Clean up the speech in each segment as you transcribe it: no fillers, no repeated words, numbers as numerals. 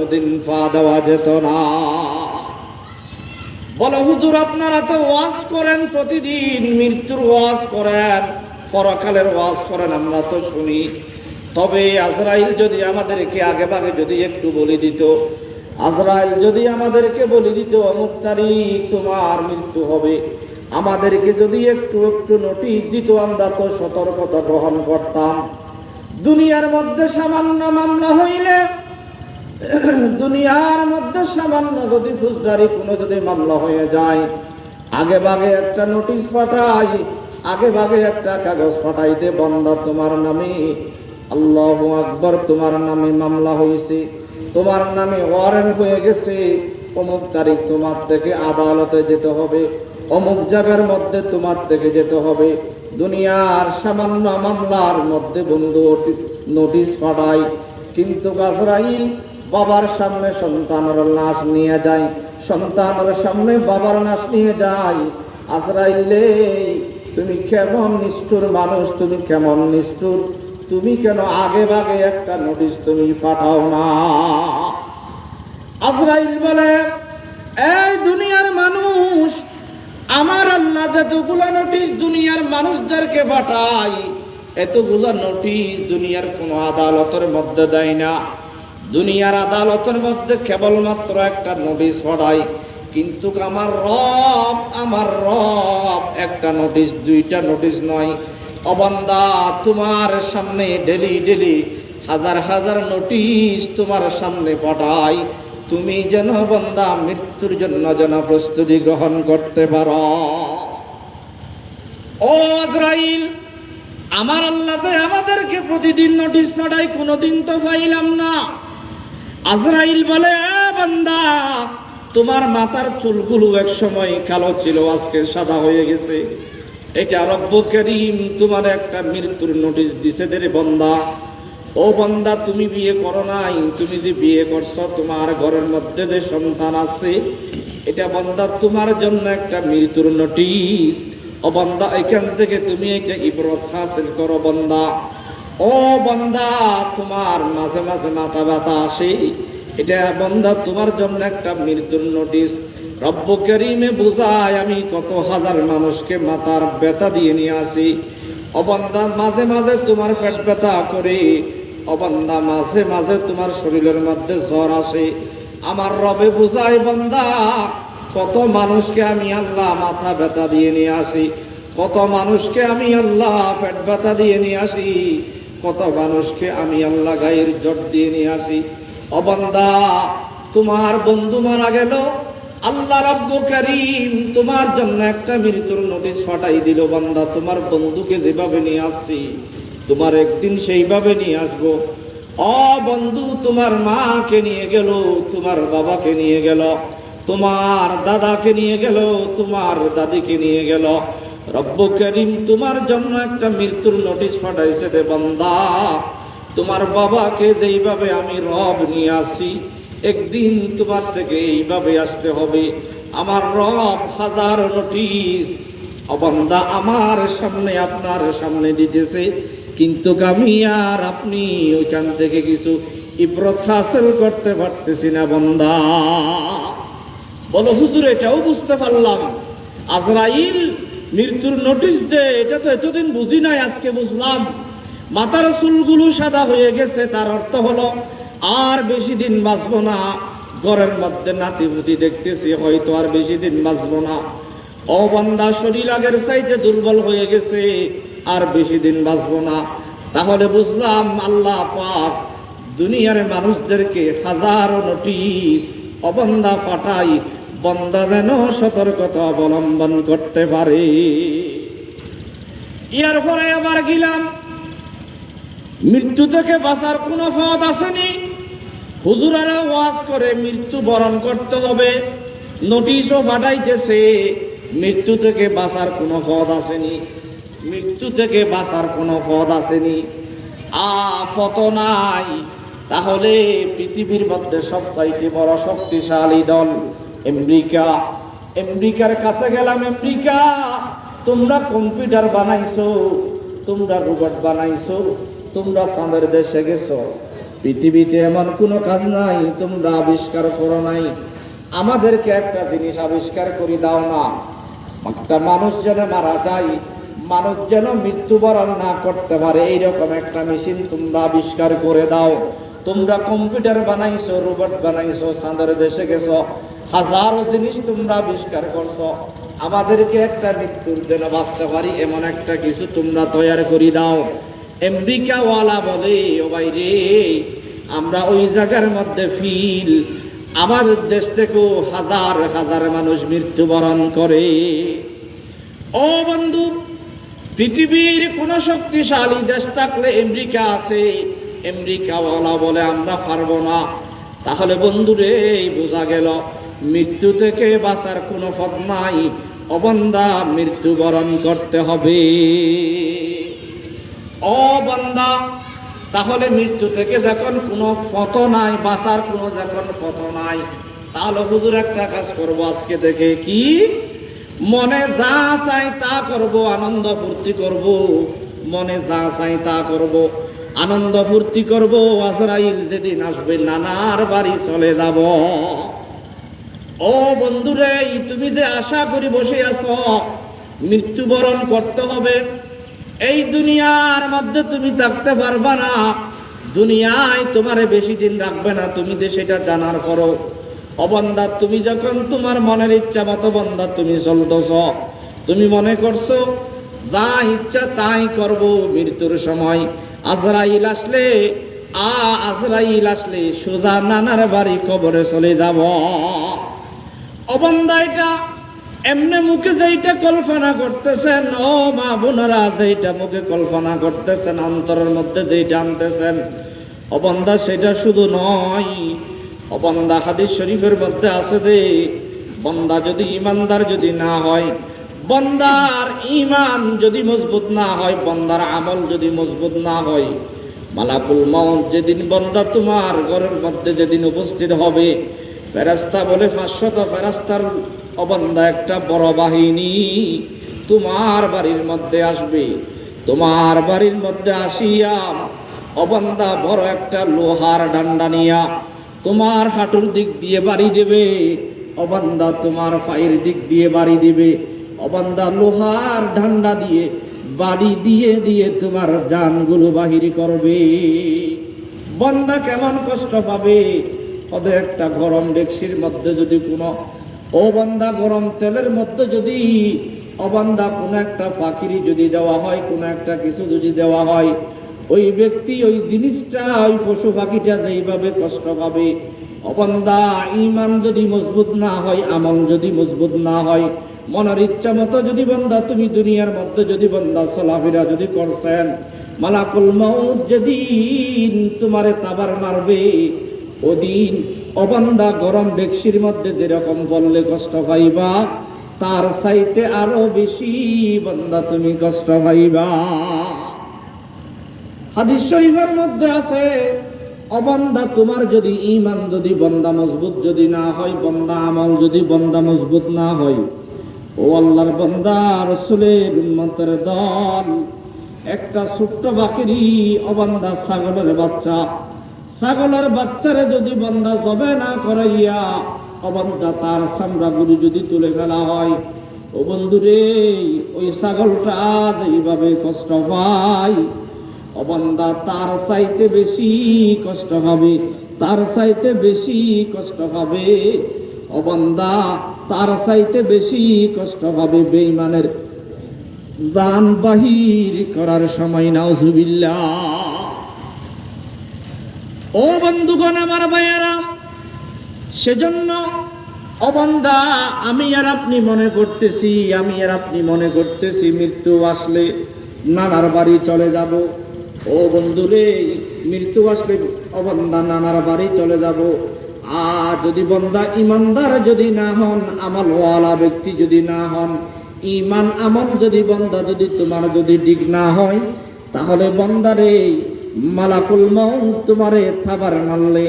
কোনোদিন পা দেওয়া যেত না। বলো হুজুর আপনারা তো ওয়াজ করেন, প্রতিদিন মৃত্যুর ওয়াজ করেন, পরকালের ওয়াজ করেন, আমরা তো শুনি। তবে আজরাইল যদি আমাদেরকে আগে ভাগে যদি একটু বলে দিত, আজরাইল যদি আমাদেরকে বলে দিত অমুক তারিখ তোমার মৃত্যু হবে, আমাদেরকে যদি একটু একটু নোটিশ দিত, আমরা তো সতর্কতা গ্রহণ করতাম। দুনিয়ার মধ্যে সামান্য মামলা হইলে, দুনিয়ার মধ্যে সামান্য যদি ফৌজদারি কোনো যদি মামলা হয়ে যায়, আগে ভাগে একটা নোটিশ পাঠাই, আগে ভাগে একটা কাগজ পাঠাই দে, বান্দা তোমার নামে, আল্লাহু আকবার, তোমার নামে মামলা হয়েছে, তোমার নামে ওয়ারেন্ট হয়ে গেছে, অমুক তারিখ তোমার থেকে আদালতে যেতে হবে, অমুক জায়গার মধ্যে তোমার থেকে যেতে হবে। দুনিয়ার সামান্য মামলার মধ্যে বন্ধু নোটিশ পাঠাই, কিন্তু আজরাইল বাবার সামনে সন্তানের লাশ নিয়ে যায়, সন্তানের সামনে বাবার লাশ নিয়ে যায়। আজরাইলে তুমি কেমন নিষ্ঠুর মানুষ, তুমি কেমন নিষ্ঠুর, তুমি কেন আগে ভাগে একটা নোটিশ তুমি পাঠাও না? আজরাইল বলে, এই দুনিয়ার মানুষ, আমার আল্লাহ যতগুলো নোটিশ দুনিয়ার মানুষদেরকে পাঠায়, এতগুলো নোটিশ দুনিয়ার কোনো আদালতের মধ্যে দেয় না। দুনিয়ার আদালতের মধ্যে কেবলমাত্র একটা নোটিশ পাঠায়, কিন্তু আমার রব একটা নোটিশ, দুইটা নোটিশ নয়। ও বান্দা, তোমার সামনে ডেলি ডেলি হাজার হাজার নোটিশ তোমার সামনে পাঠাই, তুমি যেন বান্দা মৃত্যুর জন্য যেন প্রস্তুতি গ্রহণ করতে পারো। ও আজরাইল, আমার আল্লাহ যে আমাদেরকে প্রতিদিন নোটিশ পাঠায়, কোনোদিন তো পাইলাম না। আজরাইল বলে, বান্দা, তোমার মাথার চুলগুলো এক সময় কালো ছিল, আজকে সাদা হয়ে গেছে। এটা রব্বু করিম তোমার একটা মৃত্যুর নোটিশ দিছে রে বান্দা। ও বান্দা, তুমি বিয়ে করো নাই, তুমি যে বিয়ে করছো, তোমার ঘরের মধ্যে যে সন্তান আছে, এটা বান্দা তোমার জন্য একটা মৃত্যুর নোটিশ। ও বান্দা, এখান থেকে তুমি একটা ইবরত হাসিল করো বান্দা। ও বান্দা, তোমার মাঝে মাঝে মাথা ব্যথা আসে, এটা বান্দা তোমার জন্য একটা মৃত্যুর নোটিশ। রব্বু করিমে বুঝায়, আমি কত হাজার মানুষকে মাথার ব্যথা দিয়ে নিয়ে আসি। ও বান্দা, মাঝে মাঝে তোমার পেট ব্যথা করে, ও বান্দা, মাঝে মাঝে তোমার শরীরের মধ্যে জ্বর আসে। আমার রবে বুঝায়, বান্দা, কত মানুষকে আমি আল্লাহ মাথা ব্যথা দিয়ে নিয়ে আসি, কত মানুষকে আমি আল্লাহ পেট ব্যথা দিয়ে নিয়ে আসি, কত মানুষকে আমি আল্লাহ গায়ের জ্বর দিয়ে নিয়ে আসি। ও বান্দা, তোমার বন্ধু মারা গেল, আল্লাহ রব্বু করিম তোমার জন্য একটা মৃত্যুর নোটিশ পাঠাই দিল। বান্দা, তোমার বন্ধুকে যেভাবে নিয়ে আসছি, তোমার একদিন সেইভাবে নিয়ে আসবো। ও বন্ধু, তোমার মাকে নিয়ে গেল, তোমার বাবাকে নিয়ে গেল, তোমার দাদাকে নিয়ে গেল, তোমার দাদিকে নিয়ে গেল। রব্বু করিম তোমার জন্য একটা মৃত্যুর নোটিশ পাঠাইছে রে বান্দা। তোমার বাবাকে যেইভাবে আমি রব নিয়ে আসি, একদিন তোমার থেকে এইভাবে আসতে হবে। আমার রব হাজার নোটিশ ও বান্দা আমার সামনে, আপনার সামনে দিতেছে, কিন্তু আমি আর আপনি ওইখান থেকে কিছু ইবরত হাসিল করতে পারতেছি না বান্দা। বলো হুজুর, এটাও বুঝতে পারলাম আজরাইল মৃত্যুর নোটিশ দে, এটা তো এতদিন বুঝি নাই, আজকে বুঝলাম। মাথার চুলগুলো সাদা হয়ে গেছে, তার অর্থ হলো আর বেশি দিন বাঁচবো না। ঘরের মধ্যে নাতিপুতি দেখতেছি, হয়তো আর বেশি দিন বাঁচবো না। ও বান্দা, শরীর আগের চাইতে দুর্বল হয়ে গেছে, আর বেশি দিন বাঁচবো না। তাহলে বুঝলাম আল্লাহ পাক দুনিয়ার মানুষদেরকে হাজারো নোটিশ ও বান্দা পাঠাই, বান্দা যেন সতর্কতা অবলম্বন করতে পারে। ইয়ার পরে আবার গেলাম, মৃত্যু থেকে বাঁচার কোনো পথ আসেনি। হুজুরারা ওয়াজ করে মৃত্যু বরণ করতে হবে, নোটিশও পাঠাইতেছে, মৃত্যু থেকে বাঁচার কোনো পথ আসেনি, মৃত্যু থেকে বাঁচার কোনো পথ আসেনি, পথ নাই। তাহলে পৃথিবীর মধ্যে সবচাইতে বড় শক্তিশালী দল আমেরিকা, আমেরিকার কাছে গেলাম। আমেরিকা, তোমরা কম্পিউটার বানাইছো, তোমরা রোবট বানাইছো, তোমরা চাঁদের দেশে গেছো, পৃথিবীতে এমন কোনো কাজ নাই তোমরা আবিষ্কার করো নাই, আমাদেরকে একটা জিনিস আবিষ্কার করে দাও না। একটা মানুষ যেন মারা যায়, মানুষ যেন মৃত্যুবরণ না করতে পারে, এইরকম একটা মেশিন তোমরা আবিষ্কার করে দাও। তোমরা কম্পিউটার বানাইছো, রোবট বানাইছো, চাঁদের দেশে গেছো, হাজারো জিনিস তোমরা আবিষ্কার করছো, আমাদেরকে একটা মৃত্যুর যেন বাঁচতে পারি এমন একটা কিছু তোমরা তৈরি করে দাও। আমেরিকাওয়ালা বলে, ও ভাই রে, আমরা ওই জায়গার মধ্যে ফিল, আমাদের দেশ থেকেও হাজার হাজার মানুষ মৃত্যুবরণ করে। ও বন্ধু, পৃথিবীর কোন শক্তিশালী দেশ থাকলে আমেরিকা আছে, আমেরিকাওয়ালা বলে আমরা পারবো না। তাহলে বন্ধুরে বোঝা গেল মৃত্যু থেকে বাঁচার কোনো পথ নাই, অবন্দা মৃত্যুবরণ করতে হবে। ও বান্দা, তাহলে মৃত্যু থেকে যখন কোনো পথ নাই, বাঁচার কোনো যখন পথ নাই, তাহলে হুজুর একটা কাজ করব আজকে থেকে, কি মনে যা চাই তা করব, আনন্দ ফুর্তি করব, মনে যা চাই তা করব, আনন্দ ফুর্তি করব। আজরাইল যেদিন আসবে নানার বাড়ি চলে যাব। ও বন্ধুরে, তুমি যে আশা করি বসে আছো মৃত্যুবরণ করতে হবে, এই দুনিয়ার মধ্যে তুমি থাকতে পারবা না, দুনিয়ায় তোমারে বেশি দিন রাখবে না, তুমি যে সেটা জানার পরও অবন্দা তুমি যখন তোমার মনের ইচ্ছা মতো বন্দা তুমি চলতেছ, তুমি মনে করছো যা ইচ্ছা তাই করব, মৃত্যুর সময় আজরাইল আসলে আজরাইল আসলে সোজা নানার বাড়ি কবরে চলে যাব। অবন্দা এটা এমনি মুখে যেইটা কল্পনা করতেছেন, ও মা বোনেরা যেইটা মুখে কল্পনা করতেছেন, অন্তরের মধ্যে যেইটা আনতেছেন, অবন্দা সেটা শুধু নয়। অবন্দা হাদিস শরীফের মধ্যে আছে যে বন্দা যদি ইমানদার যদি না হয়, বন্দার ইমান যদি মজবুত না হয়, বন্দার আমল যদি মজবুত না হয়, মালাকুল মউত যেদিন বন্দা তোমার ঘরের মধ্যে যেদিন উপস্থিত হবে, ফেরেশতা বলে 500 ফেরেশতার অবন্দা একটা বড় বাহিনী তোমার বাড়ির মধ্যে আসবে। তোমার বাড়ির মধ্যে আসিয়া অবন্দা বড় একটা লোহার ডান্ডা নিয়া তোমার হাঁটুর দিক দিয়ে বাড়ি দেবে, অবন্দা তোমার পায়ের দিক দিয়ে বাড়ি দেবে, অবন্দা লোহার ডান্ডা দিয়ে বাড়ি দিয়ে দিয়ে তোমার জানগুলো বাহির করবে। বন্দা কেমন কষ্ট পাবে, ওদের একটা গরম ডেকসির মধ্যে যদি কোনো বন্দা গরম তেলের মধ্যে যদি অবন্দা কোনো একটা ফাঁকিরি যদি দেওয়া হয়, কোনো একটা কিছু যদি দেওয়া হয়, ওই ব্যক্তি ওই জিনিসটা ওই পশু পাখিটা যেইভাবে কষ্ট পাবে। অবন্দা ইমান যদি মজবুত না হয়, আমল যদি মজবুত না হয়, মনের ইচ্ছা মতো যদি বন্দা তুমি দুনিয়ার মধ্যে যদি বন্দা চলাফেরা যদি করছেন, মালাকুল মউত যেদিন তোমারে তাবার মারবে, ওদিন অবন্দা গরম ডেকসির মধ্যে যেরকম বললে কষ্ট পাইবা, তার চাইতে আরো বেশি বন্দা তুমি কষ্ট পাইবা। হাদিস শরীফের মধ্যে আছে, অবন্দা তোমার যদি ঈমান যদি বন্দা মজবুত যদি না হয়, বন্দা আমল যদি বন্দা মজবুত না হয়, ও আল্লাহর বান্দা রাসূলের উম্মতের দল, একটা ছোট্ট বাকরি অবন্দা ছাগলের বাচ্চা, ছাগলের বাচ্চারে যদি বন্দা জবে না করাইয়া অবন্দা তার চামড়াগুলি যদি তুলে ফেলা হয়, ও বন্ধুরে ওই ছাগলটা যেইভাবে কষ্ট পায়, অবন্দা তার চাইতে বেশি কষ্ট হবে, তার চাইতে বেশি কষ্ট হবে, অবন্দা তার চাইতে বেশি কষ্ট হবে বেঈমানের জান বাহির করার সময়। নাউজুবিল্লাহ। ও বন্ধুগণ আমার ভাইয়েরা, সেজন্য অবন্দা আমি আর আপনি মনে করতেছি মৃত্যু আসলে নানার বাড়ি চলে যাব। ও বন্ধুরে, মৃত্যু আসলে অবন্দা নানার বাড়ি চলে যাব। আর যদি বন্দা ইমানদার যদি না হন, আমলওয়ালা ব্যক্তি যদি না হন, ইমান আমল যদি বন্দা যদি তোমার যদি ঠিক না হয়, তাহলে বন্দারে মালাকুল মউত তোমারে থাবার মারলে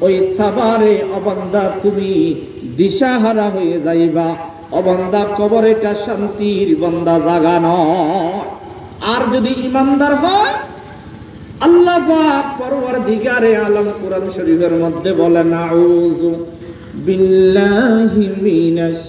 ওই থাবারে অবন্দা তুমি দিশাহারা হয়ে যাইবা। অবন্দা কবরেটা শান্তির বন্দা জাগা নয়। আর যদি ইমানদার হয়, আল্লাহ পাক পরওয়ারদিগারে আলম কোরআন শরীফের মধ্যে বলেন আউযু বিল্লাহি মিনাশ